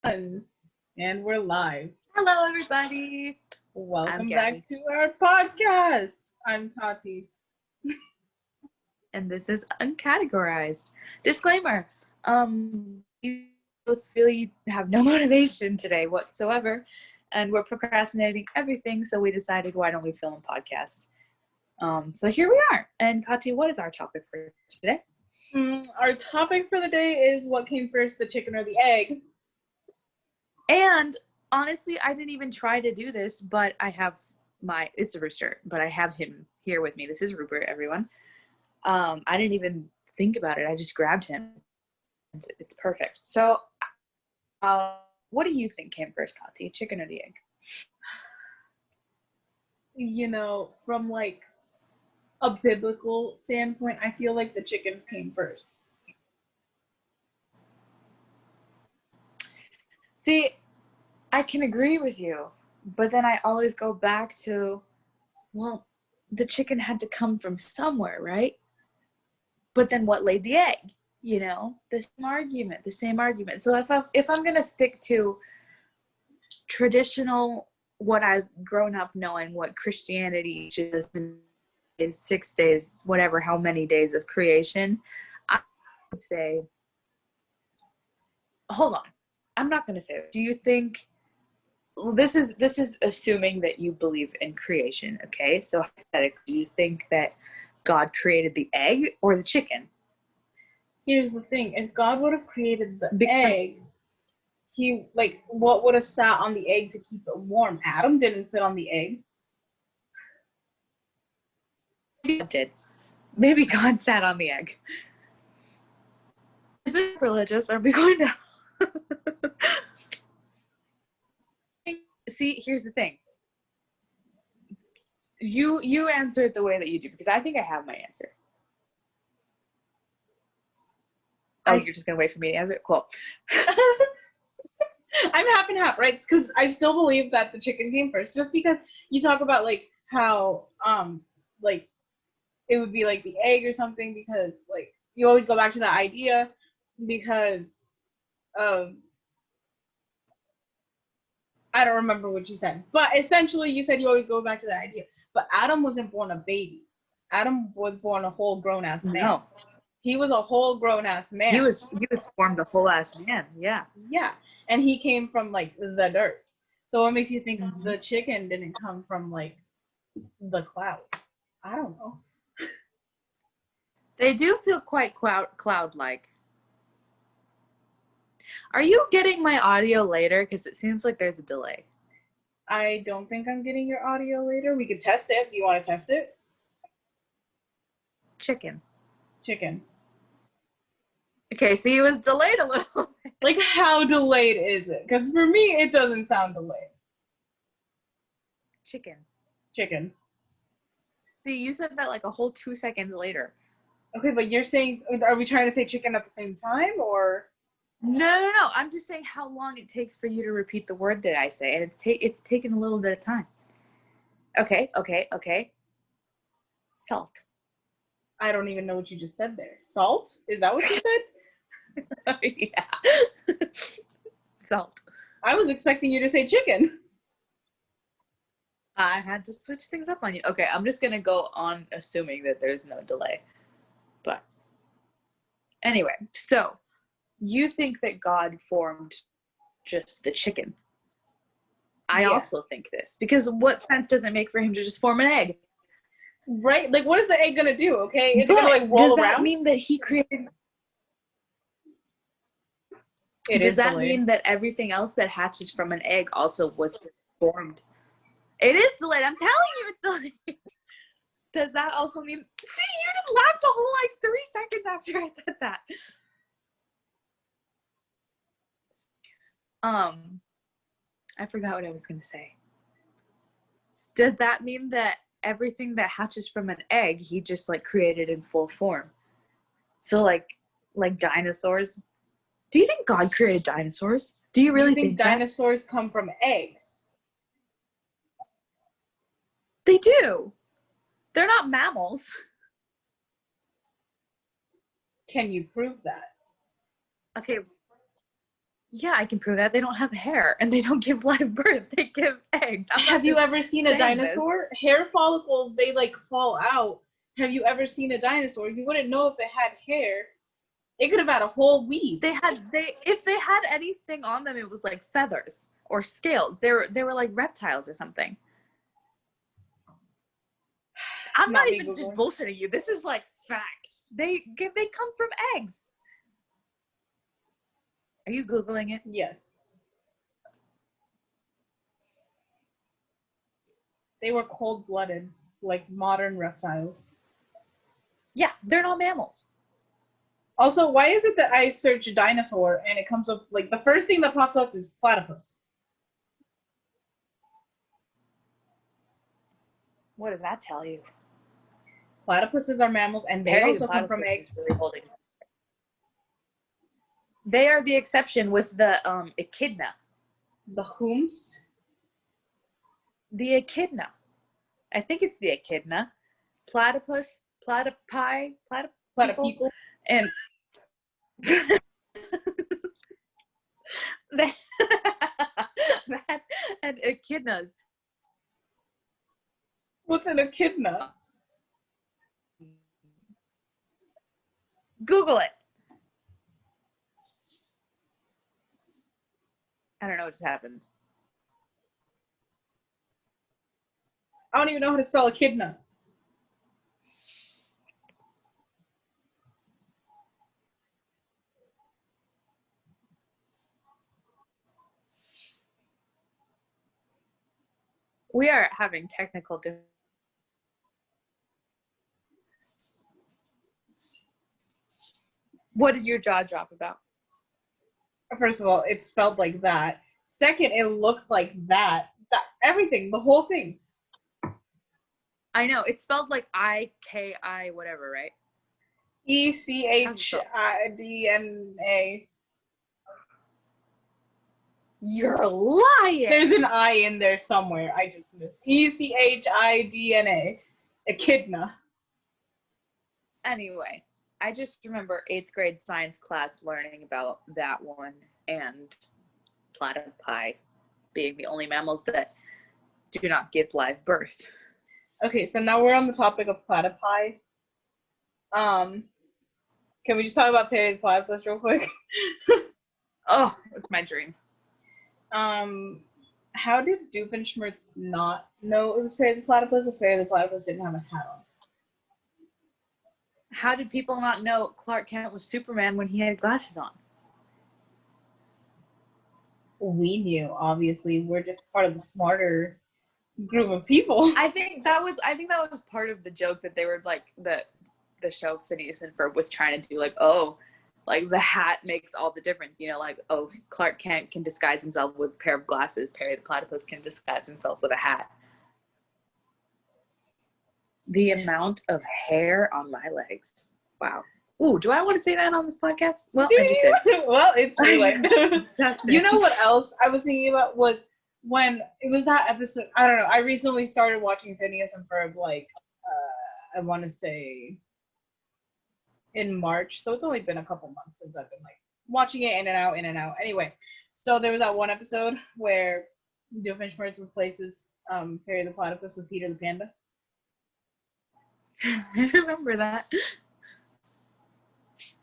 And we're live. Hello, everybody. Welcome back to our podcast. I'm Kati. And this is Uncategorized. Disclaimer, we both really have no motivation today whatsoever, and we're procrastinating everything, so we decided, why don't we film a podcast? So here we are. And Kati, what is our topic for today? Our topic for the day is what came first, the chicken or the egg? And honestly, I didn't even try to do this, but I have it's a rooster, but I have him here with me. This is Rupert, everyone. I didn't even think about it. I just grabbed him. It's perfect. So, what do you think came first, Kati? Chicken or the egg? You know, from like a biblical standpoint, I feel like the chicken came first. See, I can agree with you, but then I always go back to, well, the chicken had to come from somewhere, right? But then what laid the egg? You know, the same argument. So if I'm gonna stick to traditional, what I've grown up knowing, what Christianity just is 6 days, whatever, how many days of creation, I would say, hold on, I'm not gonna say it. Do you think, this is assuming that you believe in creation, okay? So hypothetically, do you think that God created the egg or the chicken? Here's the thing. If God would have created the egg, what would have sat on the egg to keep it warm? Adam didn't sit on the egg. Maybe God did. Maybe God sat on the egg. Is it religious? Are we going to... See, here's the thing. You answer it the way that you do, because I think I have my answer. Oh, you're just gonna wait for me to answer it? Cool. I'm half and half, right? Because I still believe that the chicken came first. Just because you talk about like how like it would be like the egg or something, because like you always go back to that idea because I don't remember what you said, but essentially you said you always go back to that idea. But Adam wasn't born a baby. Adam was born a whole grown ass man. No. He was a whole grown ass man. He was formed a whole ass man. Yeah. Yeah, and he came from like the dirt. So what makes you think the chicken didn't come from like the clouds? I don't know. They do feel quite cloud-like. Are you getting my audio later? Because it seems like there's a delay. I don't think I'm getting your audio later. We could test it. Do you want to test it? Chicken. Okay, so it was delayed a little bit. Like, how delayed is it? Because for me, it doesn't sound delayed. Chicken. See, you said that like a whole 2 seconds later. Okay, but you're saying, are we trying to say chicken at the same time, or? No. I'm just saying how long it takes for you to repeat the word that I say, and it's taken a little bit of time. Okay. Salt. I don't even know what you just said there. Salt? Is that what you said? Yeah. Salt. I was expecting you to say chicken. I had to switch things up on you. Okay, I'm just going to go on assuming that there's no delay. But anyway, so you think that God formed just the chicken? I also think this, because what sense does it make for him to just form an egg? Right? Like, what is the egg gonna do? Okay, it's gonna like roll does around. Does that mean that he created? Does that mean that everything else that hatches from an egg also was formed? It is delayed. I'm telling you, it's delayed. Does that also mean? See, you just laughed a whole like 3 seconds after I said that. I forgot what I was gonna say. Does that mean that everything that hatches from an egg, he just like created in full form? So like dinosaurs. Do you think God created dinosaurs? Do you really think dinosaurs come from eggs? They do. They're not mammals. Can you prove that? Okay. Yeah, I can prove that. They don't have hair and they don't give live birth. They give eggs. Have you ever seen a dinosaur? Hair follicles, they like fall out. Have you ever seen a dinosaur? You wouldn't know if it had hair. It could have had a whole weave. If they had anything on them, it was like feathers or scales. They were like reptiles or something. I'm not even just bullshitting you. This is like facts. They come from eggs. Are you Googling it? Yes. They were cold-blooded, like modern reptiles. Yeah, they're not mammals. Also, why is it that I search dinosaur and it comes up, like, the first thing that pops up is platypus? What does that tell you? Platypuses are mammals, and they also come from eggs. Really they are the exception with the echidna. The whomst? The echidna. I think it's the echidna. Platypus, platypi, Platypeople. And that and echidnas. What's an echidna? Google it. I don't know what just happened. I don't even know how to spell echidna. We are having technical difficulties. What did your jaw drop about? First of all, it's spelled like that. Second, it looks like that. Everything, the whole thing. I know. It's spelled like I-K-I whatever, right? E-C-H-I-D-N-A. You're lying! There's an I in there somewhere. I just missed. E-C-H-I-D-N-A. Echidna. Anyway, I just remember 8th grade science class learning about that one and platypi being the only mammals that do not give live birth. Okay, so now we're on the topic of platypi. Can we just talk about Perry the Platypus real quick? Oh, it's my dream. How did Doofenshmirtz not know it was Perry the Platypus if Perry the Platypus didn't have a hat on? How did people not know Clark Kent was Superman when he had glasses on? We knew, obviously. We're just part of the smarter group of people. I think that was part of the joke that they were like the show Phineas and Ferb was trying to do, like, oh, like the hat makes all the difference, you know, like, oh, Clark Kent can disguise himself with a pair of glasses, Perry the Platypus can disguise himself with a hat. The amount of hair on my legs. Wow. Ooh, do I want to say that on this podcast? Well, I just did. Well, it's like You know what else I was thinking about was when it was that episode. I don't know. I recently started watching Phineas and Ferb, like, I want to say in March. So it's only been a couple months since I've been like watching it in and out, in and out. Anyway, so there was that one episode where Doofenshmirtz replaces Perry the Platypus with Peter the Panda. I remember that.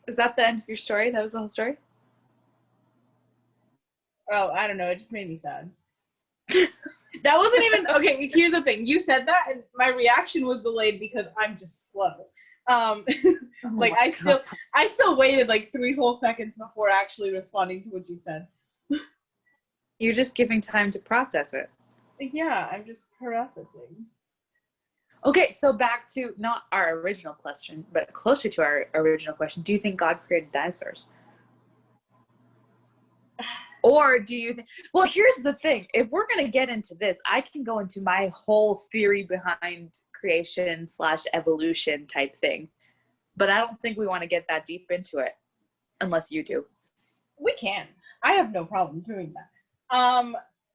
Is that the end of your story? That was the whole story? Oh, I don't know. It just made me sad. That wasn't even okay. Here's the thing: you said that, and my reaction was delayed because I'm just slow. Like I still waited like 3 whole seconds before actually responding to what you said. You're just giving time to process it. Yeah, I'm just processing. Okay, so back to not our original question, but closer to our original question. Do you think God created dinosaurs? Or do you think... Well, here's the thing. If we're going to get into this, I can go into my whole theory behind creation / evolution type thing. But I don't think we want to get that deep into it. Unless you do. We can. I have no problem doing that.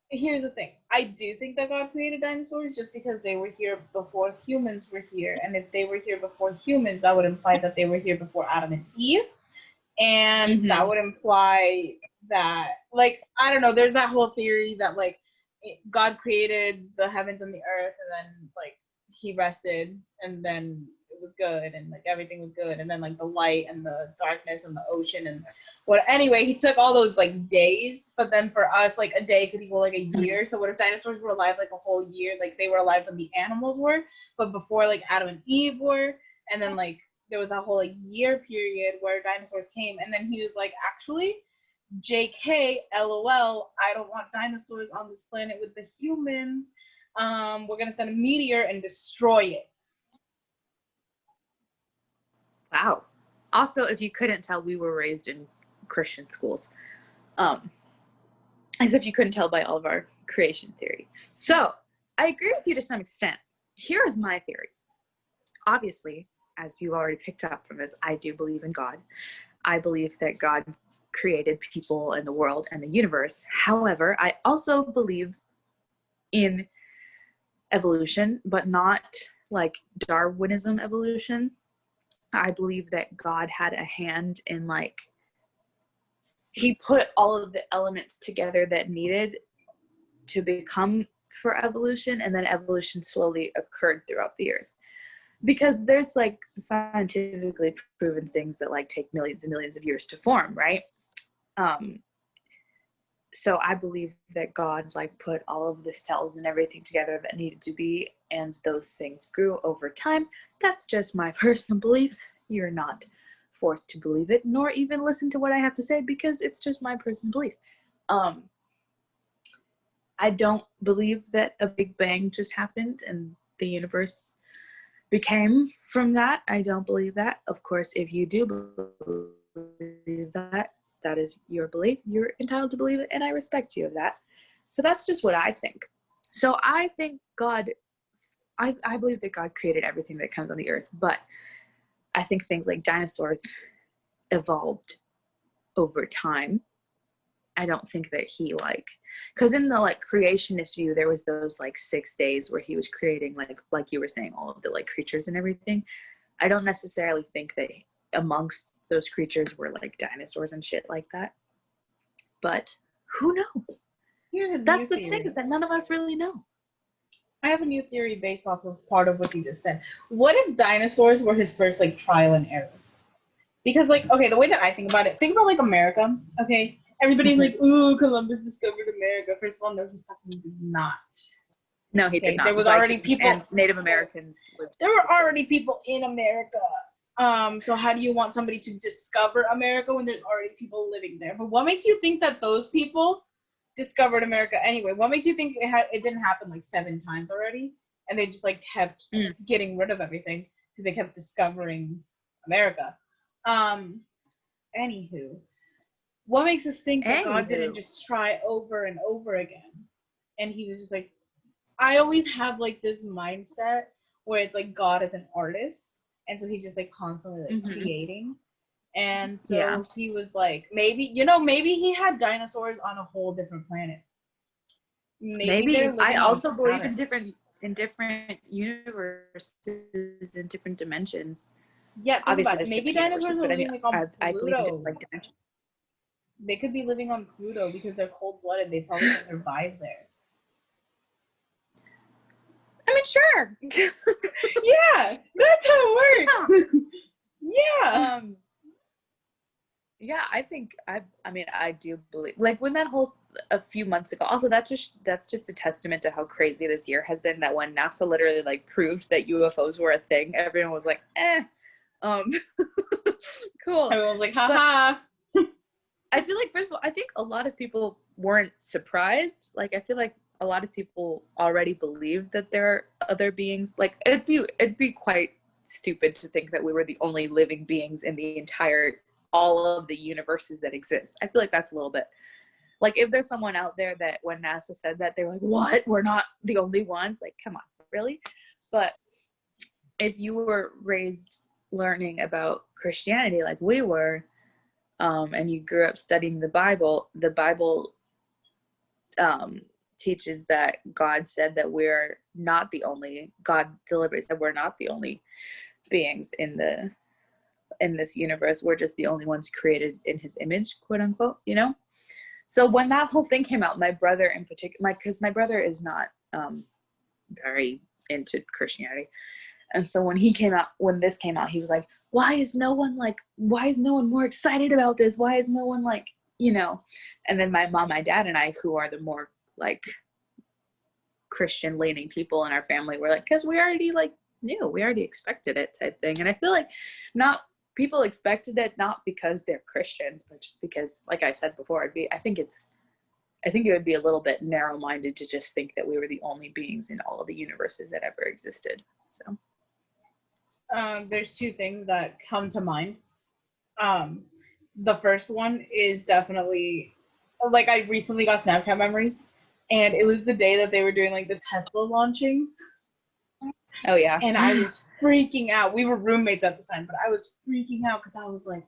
Here's the thing. I do think that God created dinosaurs just because they were here before humans were here. And if they were here before humans, that would imply that they were here before Adam and Eve. And that would imply that, like, I don't know, there's that whole theory that, like, God created the heavens and the earth, and then, like, he rested, and then it was good, and, like, everything was good, and then, like, the light and the darkness and the ocean and what. Anyway, he took all those, like, days, but then for us, like, a day could equal, like, a year. So what if dinosaurs were alive, like, a whole year? Like, they were alive when the animals were, but before, like, Adam and Eve were, and then, like, there was that whole, like, year period where dinosaurs came, and then he was like, actually, JK, LOL, I don't want dinosaurs on this planet with the humans. We're gonna send a meteor and destroy it. Wow. Also, if you couldn't tell, we were raised in Christian schools. As if you couldn't tell by all of our creation theory. So I agree with you to some extent. Here is my theory. Obviously, as you already picked up from this, I do believe in God. I believe that God created people and the world and the universe. However, I also believe in evolution, but not like Darwinism evolution. I believe that God had a hand in, like, he put all of the elements together that needed to become for evolution, and then evolution slowly occurred throughout the years. Because there's, like, scientifically proven things that, like, take millions and millions of years to form, right? So I believe that God, like, put all of the cells and everything together that needed to be, and those things grew over time. That's just my personal belief. You're not forced to believe it, nor even listen to what I have to say, because it's just my personal belief. I don't believe that a Big Bang just happened and the universe became from that. I don't believe that. Of course, if you do believe that, that is your belief. You're entitled to believe it, and I respect you of that. So that's just what I think. So I think God, I believe that God created everything that comes on the earth, but I think things like dinosaurs evolved over time. I don't think that he, like, because in the, like, creationist view, there was those, like, 6 days where he was creating, like you were saying, all of the, like, creatures and everything. I don't necessarily think that amongst those creatures were, like, dinosaurs and shit like that. But who knows? That's the thing, is that none of us really know. I have a new theory based off of part of what you just said. What if dinosaurs were his first, like, trial and error? Because, like, okay, the way that I think about it, think about, like, America, okay? Everybody's like, ooh, Columbus discovered America. First of all, no, he fucking did not. No, he did not. There was already people. And Native Americans lived. There were already people in America. So how do you want somebody to discover America when there's already people living there? But what makes you think that those people discovered America anyway? What makes you think it didn't happen, like, 7 times already? And they just, like, kept getting rid of everything because they kept discovering America. Anywho, what makes us think that God didn't just try over and over again? And he was just like, I always have, like, this mindset where it's like God is an artist, and so he's just, like, constantly, like, creating. And so he was like, maybe he had dinosaurs on a whole different planet. Maybe I also believe in different universes, in different dimensions. Yeah, obviously, maybe dinosaurs are living, like, on I believe in Pluto. different dimensions. They could be living on Pluto because they're cold-blooded. They probably can survive there. I mean, sure. Yeah, that's how it works. Yeah. Yeah, I think I do believe, like, when that whole a few months ago. Also, that's just a testament to how crazy this year has been. That when NASA literally, like, proved that UFOs were a thing, everyone was like, cool. Everyone was like, haha. I feel like, first of all, I think a lot of people weren't surprised. Like, I feel like a lot of people already believe that there are other beings. Like, it'd be quite stupid to think that we were the only living beings in the entire, all of the universes that exist. I feel like that's a little bit, like, if there's someone out there that when NASA said that, they were like, what? We're not the only ones? Like, come on, really? But if you were raised learning about Christianity like we were, and you grew up studying the Bible teaches that God said that we're not the only, God delivers that we're not the only beings in this universe. We're just the only ones created in his image, quote unquote, you know? So when that whole thing came out, my brother in particular, because my brother is not very into Christianity. And so when this came out, he was like, why is no one more excited about this? Why is no one like, and then my mom, my dad, and I, who are the more like Christian leaning people in our family, were like, because we already like knew, we already expected it type thing. And I feel like people expected it not because they're Christians, but just because, like I said before, I think it would be a little bit narrow-minded to just think that we were the only beings in all of the universes that ever existed. So there's two things that come to mind. The first one is definitely, like, I recently got Snapchat memories, and it was the day that they were doing like the Tesla launching. Oh yeah. And I was freaking out. We were roommates at the time, but I was freaking out because I was like,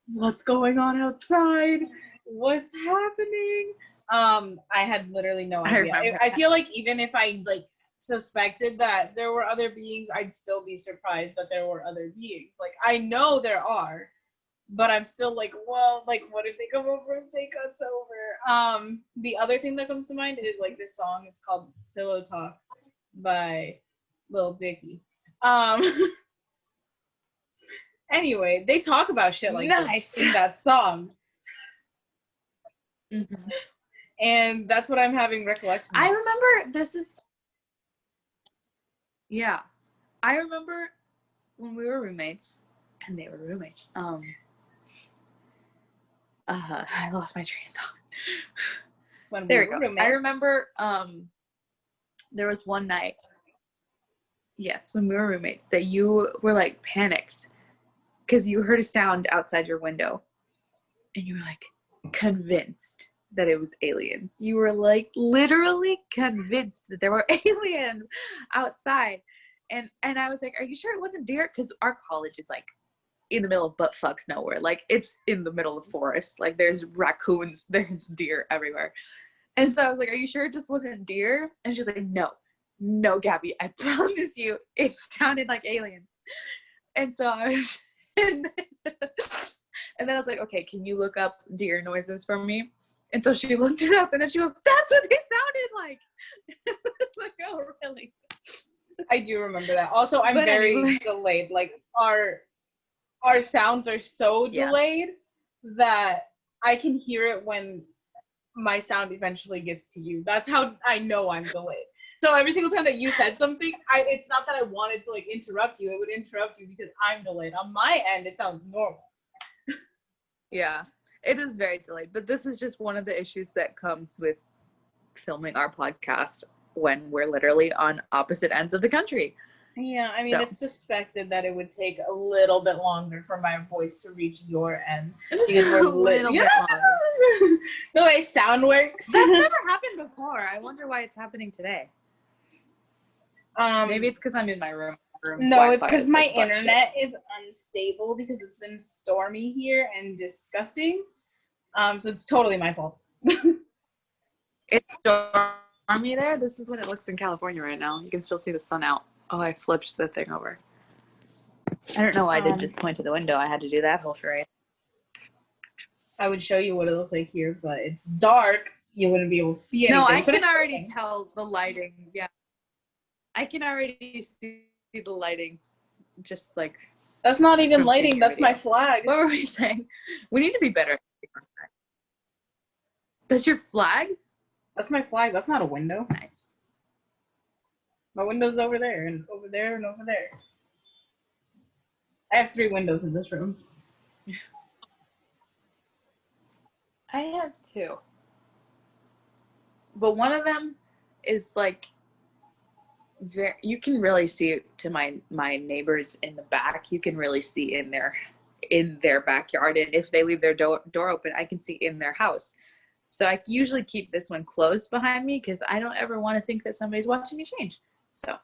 what's going on outside? What's happening? I had literally no idea. I feel like even if I like suspected that there were other beings, I'd still be surprised that there were other beings. Like, I know there are, but I'm still like, well, like, what if they come over and take us over? The other thing that comes to mind is like this song. It's called Pillow Talk by Lil Dicky. Anyway, they talk about shit like this in that song. Mm-hmm. And that's what I'm having recollection of. I remember I remember when we were roommates, and they were roommates. I lost my train of thought. There we go. Roommates. I remember there was one night, yes, when we were roommates, that you were like panicked because you heard a sound outside your window, and you were like convinced that it was aliens. You were like literally convinced that there were aliens outside. And I was like, are you sure it wasn't deer? Because our college is like in the middle of buttfuck nowhere. Like, it's in the middle of the forest. Like, there's raccoons, there's deer everywhere. And so I was like, are you sure it just wasn't deer? And she's like, no, Gabby, I promise you, it sounded like aliens. And so I was, and then I was like, okay, can you look up deer noises for me? And so she looked it up, and then she goes, that's what they sounded like. I was like, oh, really? I do remember that. Also, I'm very delayed. Like, our sounds are so delayed that I can hear it when my sound eventually gets to you. That's how I know I'm delayed. So every single time that you said something, it's not that I wanted to like interrupt you. It would interrupt you because I'm delayed. On my end, it sounds normal. Yeah, it is very delayed. But this is just one of the issues that comes with filming our podcast when we're literally on opposite ends of the country. Yeah, I mean, it's suspected that it would take a little bit longer for my voice to reach your end. Just a little bit longer. The way sound works. That's never happened before. I wonder why it's happening today. Maybe it's because I'm in my room. No, it's because my internet is unstable because it's been stormy here and disgusting. So it's totally my fault. It's stormy there? This is what it looks in California right now. You can still see the sun out. Oh, I flipped the thing over. I don't know why I didn't just point to the window. I had to do that whole charade. I would show you what it looks like here, but it's dark. You wouldn't be able to see anything. No, I can already tell the lighting. Yeah. I can already see the lighting. Just like... That's not even lighting. That's my flag. What were we saying? We need to be better. That's your flag? That's my flag. That's not a window. Nice. My window's over there, and over there, and over there. I have 3 windows in this room. I have 2. But one of them is like... you can really see to my neighbors in the back. You can really see in their backyard. And if they leave their door open, I can see in their house. So I usually keep this one closed behind me because I don't ever want to think that somebody's watching me change. So,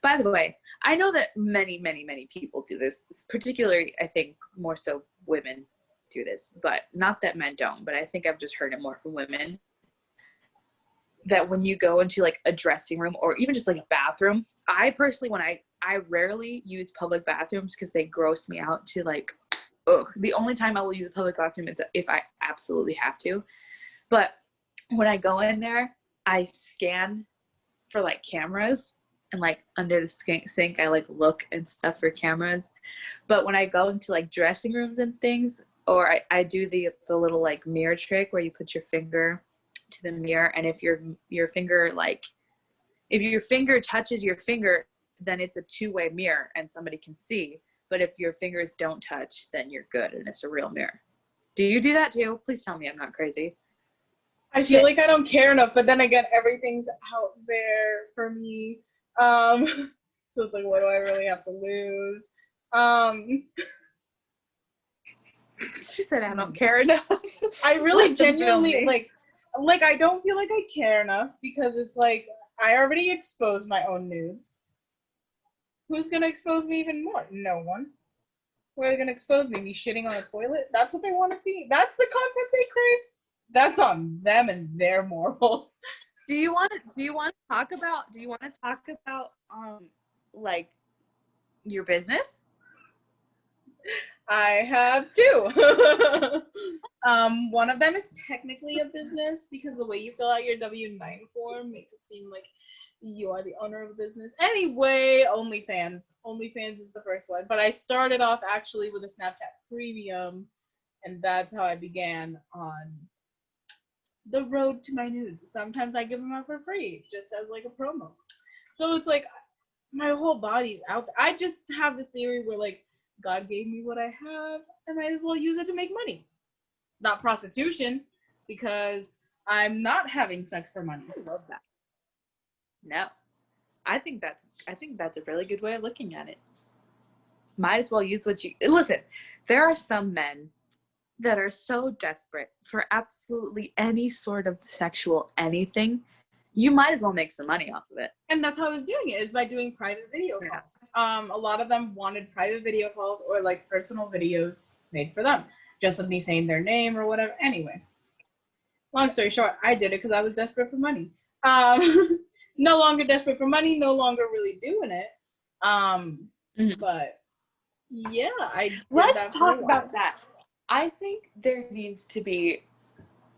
by the way, I know that many, many, many people do this, particularly, I think, more so women do this, but not that men don't, but I think I've just heard it more from women, that when you go into, like, a dressing room or even just, like, a bathroom, I personally, I rarely use public bathrooms because they gross me out to, like, The only time I will use a public bathroom is if I absolutely have to. But when I go in there, I scan for like cameras, and like under the sink, I like look and stuff for cameras. But when I go into like dressing rooms and things, or I do the little like mirror trick where you put your finger to the mirror, and if your finger like, if your finger touches your finger, then it's a two-way mirror and somebody can see. But if your fingers don't touch, then you're good and it's a real mirror. Do you do that too? Please tell me I'm not crazy. I feel like I don't care enough, but then again, everything's out there for me. So it's like, what do I really have to lose? She said I don't care enough. I really genuinely like I don't feel like I care enough, because it's like I already exposed my own nudes. Who's gonna expose me even more? No one. Where are they gonna expose me? Me shitting on a toilet? That's what they want to see. That's the content they crave. That's on them and their morals. Do you want to talk about like your business? I have two. One of them is technically a business, because the way you fill out your W-9 form makes it seem like you are the owner of a business. Anyway, OnlyFans. OnlyFans is the first one. But I started off actually with a Snapchat Premium, and that's how I began on the road to my nudes. Sometimes I give them out for free, just as like a promo. So it's like my whole body's out there. I just have this theory where like God gave me what I have, I might as well use it to make money. It's not prostitution, because I'm not having sex for money. I love that. No, I think that's a really good way of looking at it. Might as well use what you listen. There are some men that are so desperate for absolutely any sort of sexual anything, you might as well make some money off of it. And that's how I was doing it, is by doing private video calls. A lot of them wanted private video calls or like personal videos made for them, just of me saying their name or whatever. Anyway, long story short, I did it because I was desperate for money. No longer desperate for money, no longer really doing it. But yeah, I did. Let's talk about that. I think there needs to be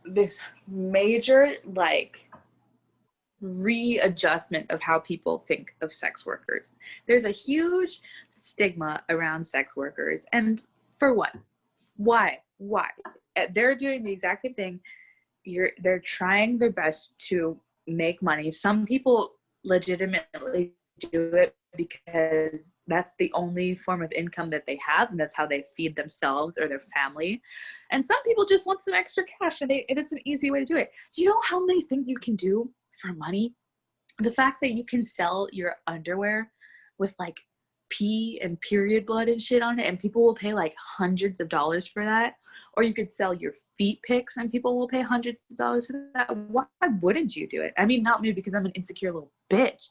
this major like readjustment of how people think of sex workers. There's a huge stigma around sex workers, and for what? Why? They're doing the exact same thing. They're trying their best to make money. Some people legitimately do it because that's the only form of income that they have, and that's how they feed themselves or their family. And some people just want some extra cash, and it's an easy way to do it. Do you know how many things you can do for money? The fact that you can sell your underwear with like pee and period blood and shit on it, and people will pay like hundreds of dollars for that. Or you could sell your feet pics and people will pay hundreds of dollars for that. Why wouldn't you do it? I mean, not me, because I'm an insecure little bitch,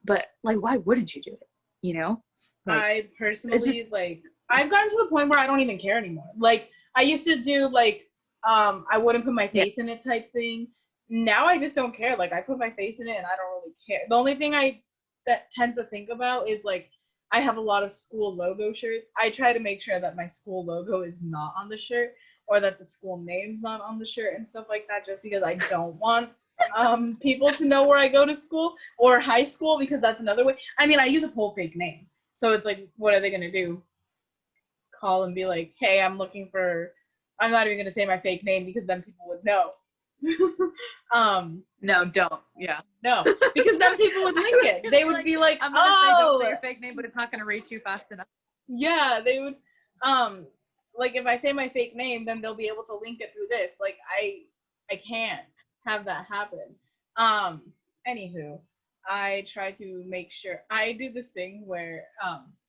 but like, why wouldn't you do it? You know? Like, I personally like, I've gotten to the point where I don't even care anymore. Like, I used to do like, I wouldn't put my face in it type thing. Now I just don't care. Like, I put my face in it and I don't really care. The only thing that tend to think about is like, I have a lot of school logo shirts. I try to make sure that my school logo is not on the shirt, or that the school name's not on the shirt and stuff like that, just because I don't want people to know where I go to school or high school, because that's another way. I mean, I use a whole fake name. So it's like, what are they going to do? Call and be like, hey, I'm not even going to say my fake name, because then people would know. No, don't. Yeah. No, because then people would link it. They would be like, I'm gonna say don't say your fake name, but it's not gonna reach you fast enough. Yeah, they would. Like, if I say my fake name, then they'll be able to link it through this. Like, I can't have that happen. Anywho, I try to make sure I do this thing where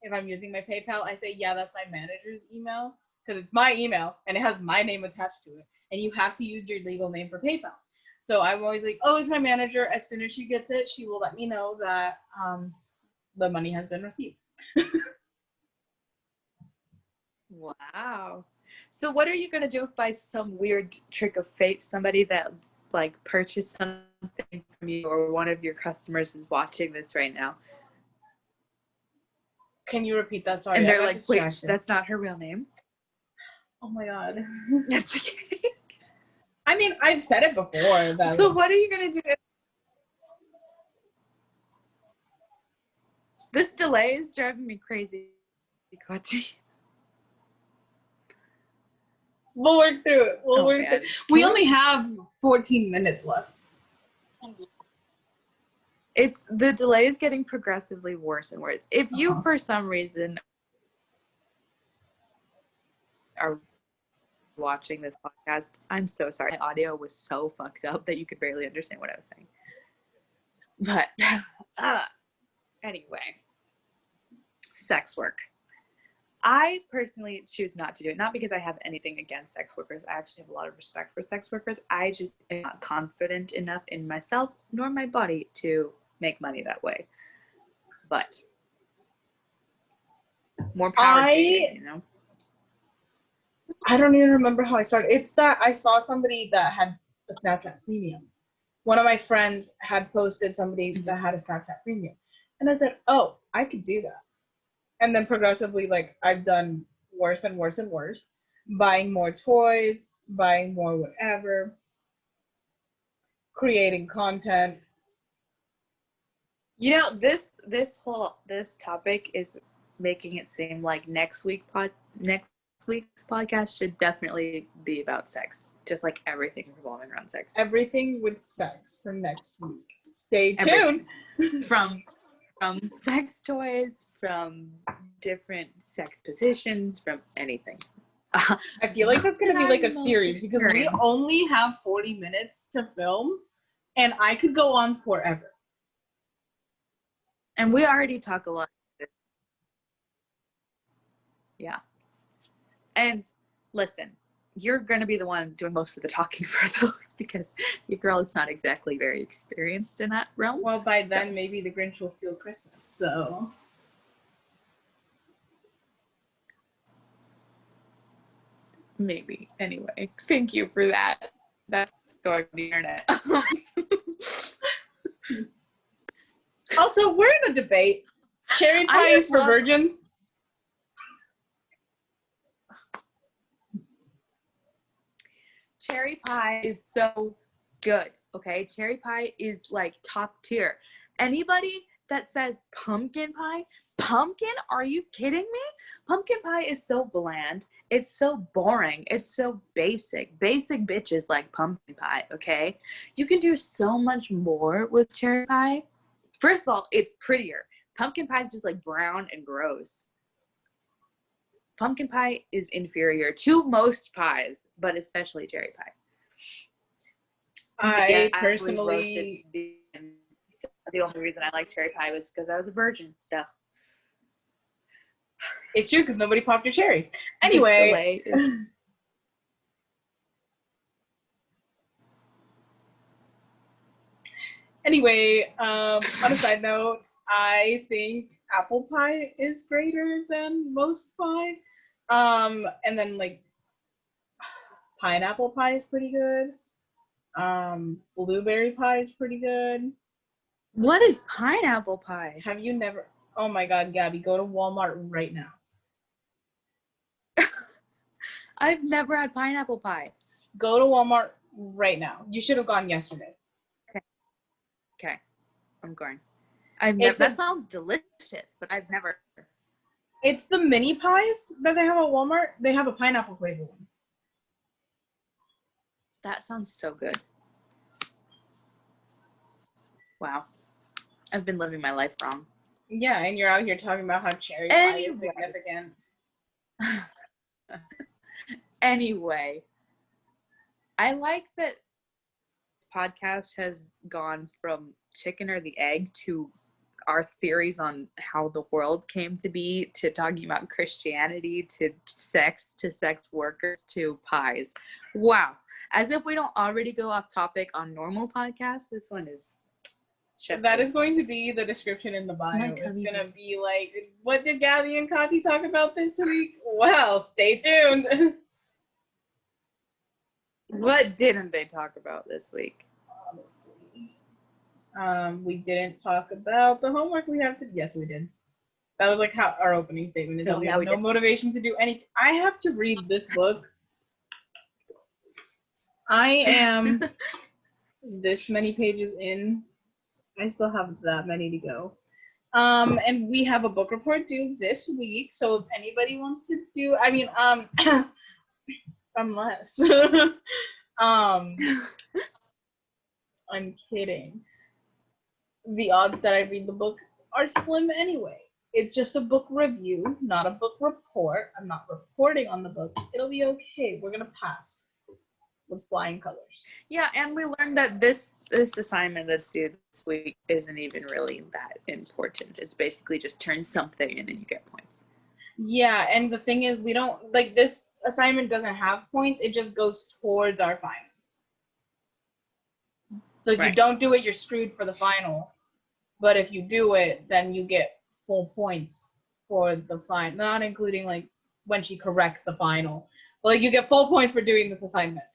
if I'm using my PayPal, I say, yeah, that's my manager's email, because it's my email and it has my name attached to it, and you have to use your legal name for PayPal. So I'm always like, oh, it's my manager. As soon as she gets it, she will let me know that the money has been received. Wow. So what are you going to do if by some weird trick of fate, somebody that like purchased something from you, or one of your customers is watching this right now? Can you repeat that? Sorry. And they're like, wait, that's not her real name? Oh my god. That's okay. I mean, I've said it before. That So what are you gonna do? This delay is driving me crazy, Kati. we'll work through it. We'll work man. through. We only have 14 minutes left. It's the delay is getting progressively worse and worse. If you, for some reason, are watching this podcast, I'm so sorry. My audio was so fucked up that you could barely understand what I was saying. But anyway, sex work. I personally choose not to do it, not because I have anything against sex workers. I actually have a lot of respect for sex workers. I just am not confident enough in myself nor my body to make money that way. But more power to you, you know? I don't even remember how I started. It's that I saw somebody that had a Snapchat premium. One of my friends had posted somebody that had a Snapchat premium. And I said, oh, I could do that. And then progressively, like, I've done worse and worse and worse. Buying more toys, buying more whatever, creating content. You know, this topic is making it seem like next week's podcast should definitely be about sex, just like everything revolving around sex. Everything with sex for next week. Stay tuned. From sex toys, from different sex positions, from anything. I feel like that's going to be like a series because we only have 40 minutes to film and I could go on forever. And we already talk a lot. Yeah. And listen, you're going to be the one doing most of the talking for those because your girl is not exactly very experienced in that realm. Well, by then, maybe the Grinch will steal Christmas, so. Maybe. Anyway, thank you for that. That's going on the internet. Also, we're in a debate. Cherry pie is for virgins. Cherry pie is so good, okay? Cherry pie is like top tier. Anybody that says pumpkin pie, are you kidding me? Pumpkin pie is so bland. It's so boring. It's so basic. Basic bitches like pumpkin pie, okay? You can do so much more with cherry pie. First of all, it's prettier. Pumpkin pie is just like brown and gross. Pumpkin pie is inferior to most pies, but especially cherry pie. I personally... The only reason I like cherry pie was because I was a virgin, so. It's true, because nobody popped your cherry. Anyway. Anyway, on a side note, I think apple pie is greater than most pie. And then, like, pineapple pie is pretty good. Blueberry pie is pretty good. What is pineapple pie? Have you never? Oh my God, Gabby, go to Walmart right now. I've never had pineapple pie. Go to Walmart right now. You should have gone yesterday. Okay. I'm going. That sounds delicious, but I've never. It's the mini pies that they have at Walmart. They have a pineapple flavor one. That sounds so good. Wow. I've been living my life wrong. Yeah, and you're out here talking about how cherry pie is significant. Anyway, I like that this podcast has gone from chicken or the egg to our theories on how the world came to be, to talking about Christianity, to sex workers, to pies. Wow. As if we don't already go off topic on normal podcasts, this one is that is going to be the description in the bio. It's going to be like, what did Gabi and Kati talk about this week? Well, stay tuned. What didn't they talk about this week? Honestly. We didn't talk about the homework we have to... Yes, we did. That was like how our opening statement is that we now have we no did. motivation to do anything. I have to read this book. I am this many pages in. I still have that many to go. And we have a book report due this week. So if anybody wants to do, I mean, unless, I'm kidding. The odds that I read the book are slim anyway. It's just a book review, not a book report. I'm not reporting on the book. It'll be okay. We're gonna pass with flying colors. Yeah, and we learned that this assignment that's due this week isn't even really that important. It's basically just turn something in and you get points. Yeah, and the thing is, we don't, like, this assignment doesn't have points. It just goes towards our final. So if you don't do it, you're screwed for the final. But if you do it, then you get full points for the final, not including, like, when she corrects the final. But, like, you get full points for doing this assignment.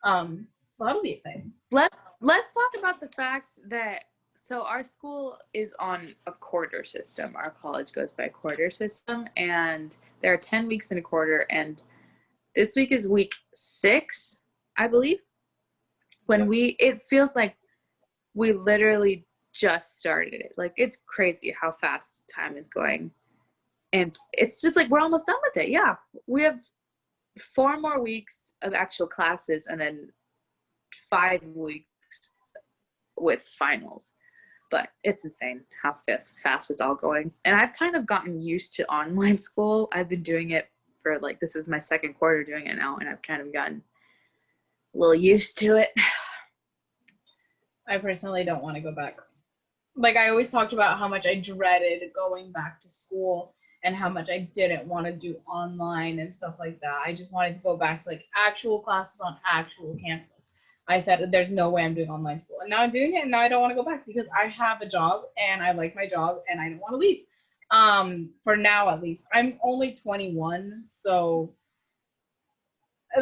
So that'll be exciting. Let's talk about the fact that, so our school is on a quarter system. Our college goes by a quarter system, and there are 10 weeks in a quarter, and this week is week 6, I believe. It feels like we literally just started it. Like, it's crazy how fast time is going. And it's just like, we're almost done with it. Yeah. We have 4 more weeks of actual classes and then 5 weeks with finals. But it's insane how fast it's all going. And I've kind of gotten used to online school. I've been doing it for, like, this is my second quarter doing it now, and I've kind of gotten a little used to it. I personally don't want to go back. Like, I always talked about how much I dreaded going back to school and how much I didn't want to do online and stuff like that. I just wanted to go back to, like, actual classes on actual campus. I said, there's no way I'm doing online school. And now I'm doing it, and now I don't want to go back because I have a job, and I like my job, and I don't want to leave. For now, at least. I'm only 21, so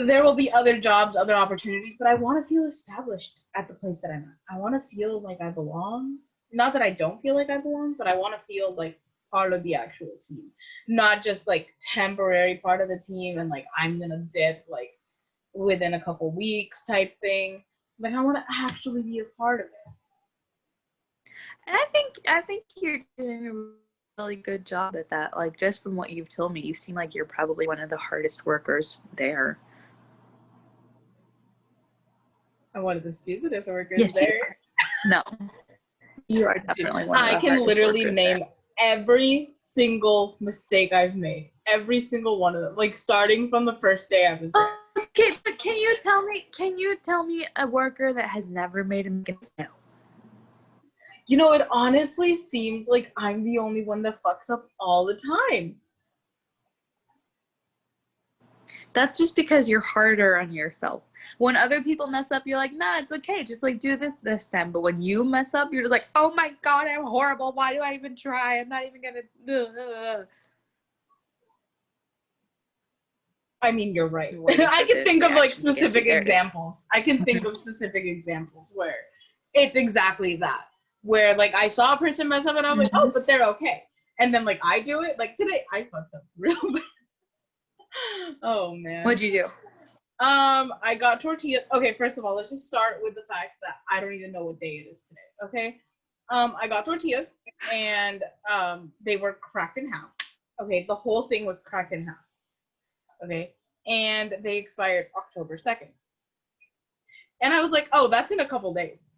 there will be other jobs, other opportunities, but I want to feel established at the place that I'm at. I want to feel like I belong. Not that I don't feel like I belong, but I want to feel like part of the actual team. Not just like temporary part of the team and like I'm going to dip like within a couple weeks type thing. Like, I want to actually be a part of it. And I think you're doing a really good job at that. Like, just from what you've told me, you seem like you're probably one of the hardest workers there. I'm one of the stupidest workers there. No. You are definitely one of the I can literally name there. every single mistake I've made. Every single one of them. Like, starting from the first day I was there. Okay, but can you tell me a worker that has never made a mistake? You know, it honestly seems like I'm the only one that fucks up all the time. That's just because you're harder on yourself. When other people mess up, you're like, nah, it's okay. Just like do this time. But when you mess up, you're just like, oh my God, I'm horrible. Why do I even try? I'm not even gonna. I mean, you're right. I can think of like specific examples. I can think of specific examples where it's exactly that. Where like I saw a person mess up and I was like, oh, but they're okay. And then like I do it. Like today, I fucked up real bad. Oh man. What'd you do? I got tortillas. Okay, first of all, let's just start with the fact that I don't even know what day it is today. Okay. I got tortillas and they were cracked in half. Okay, the whole thing was cracked in half. Okay, and they expired October 2nd. And I was like, oh, that's in a couple days.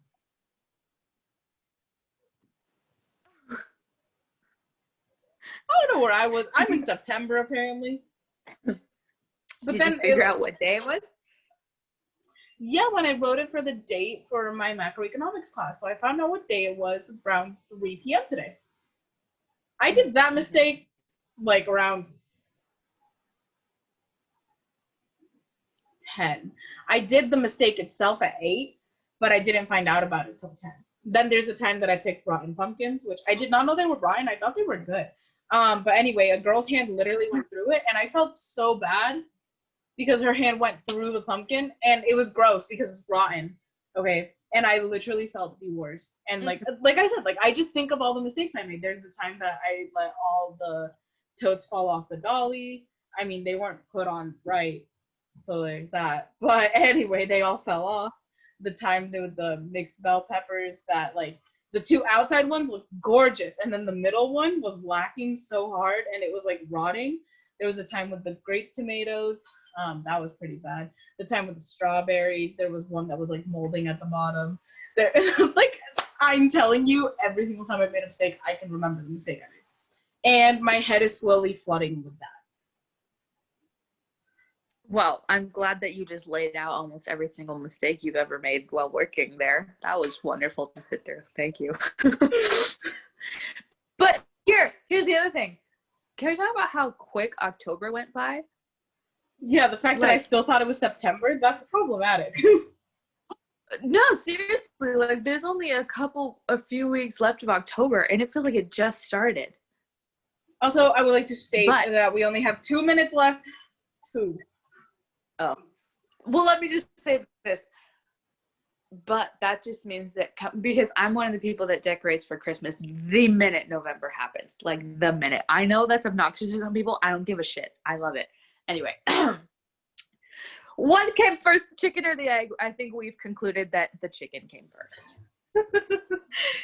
I don't know where I was. I'm in September apparently. But Did then you figure out what day it was? Yeah, when I wrote it for the date for my macroeconomics class. So I found out what day it was around 3 p.m. today. I did that mistake like around 10. I did the mistake itself at 8, but I didn't find out about it till 10. Then there's the time that I picked rotten pumpkins, which I did not know they were rotten. I thought they were good. But anyway, a girl's hand literally went through it, and I felt so bad because her hand went through the pumpkin, and it was gross because it's rotten. Okay, and I literally felt the worst. And like I said, like I just think of all the mistakes I made. There's the time that I let all the totes fall off the dolly. I mean, they weren't put on right, so there's that. But anyway, they all fell off. The time with the mixed bell peppers, that like the two outside ones looked gorgeous, and then the middle one was lacking so hard, and it was like rotting. There was a time with the grape tomatoes. That was pretty bad. The time with the strawberries, there was one that was like molding at the bottom. There, like I'm telling you, every single time I've made a mistake, I can remember the mistake I made, and my head is slowly flooding with that. Well, I'm glad that you just laid out almost every single mistake you've ever made while working there. That was wonderful to sit through. Thank you. But here's the other thing. Can we talk about how quick October went by? Yeah, the fact that I still thought it was September, that's problematic. No, seriously, like there's only a few weeks left of October, and it feels like it just started. Also, I would like to state that we only have 2 minutes left. 2. Oh. Well, let me just say this. But that just means that, because I'm one of the people that decorates for Christmas the minute November happens. Like, the minute. I know that's obnoxious to some people. I don't give a shit. I love it. Anyway. What came first, the chicken or the egg? I think we've concluded that the chicken came first.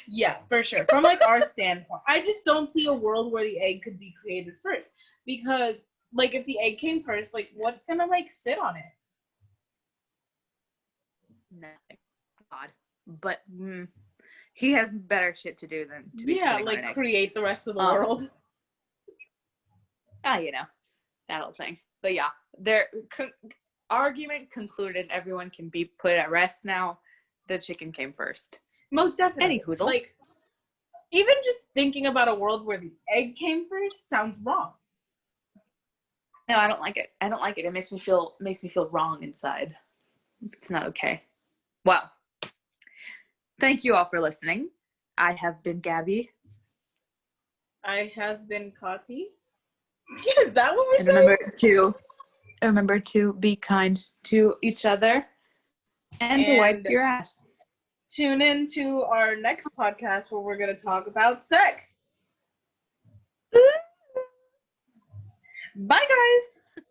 Yeah, for sure. From, like, our standpoint. I just don't see a world where the egg could be created first. Because, like, if the egg came first, like, what's gonna, like, sit on it? Nothing. God. But he has better shit to do than to be sitting like, on an egg. Create the rest of the world. You know, that whole thing. But yeah, their argument concluded. Everyone can be put at rest now. The chicken came first. Most definitely. Anywho, like, even just thinking about a world where the egg came first sounds wrong. No, I don't like it. I don't like it. It makes me feel wrong inside. It's not okay. Well, thank you all for listening. I have been Gabi. I have been Kati. Is that what we're saying? Remember to be kind to each other and to wipe your ass. Tune in to our next podcast where we're going to talk about sex. Bye, guys.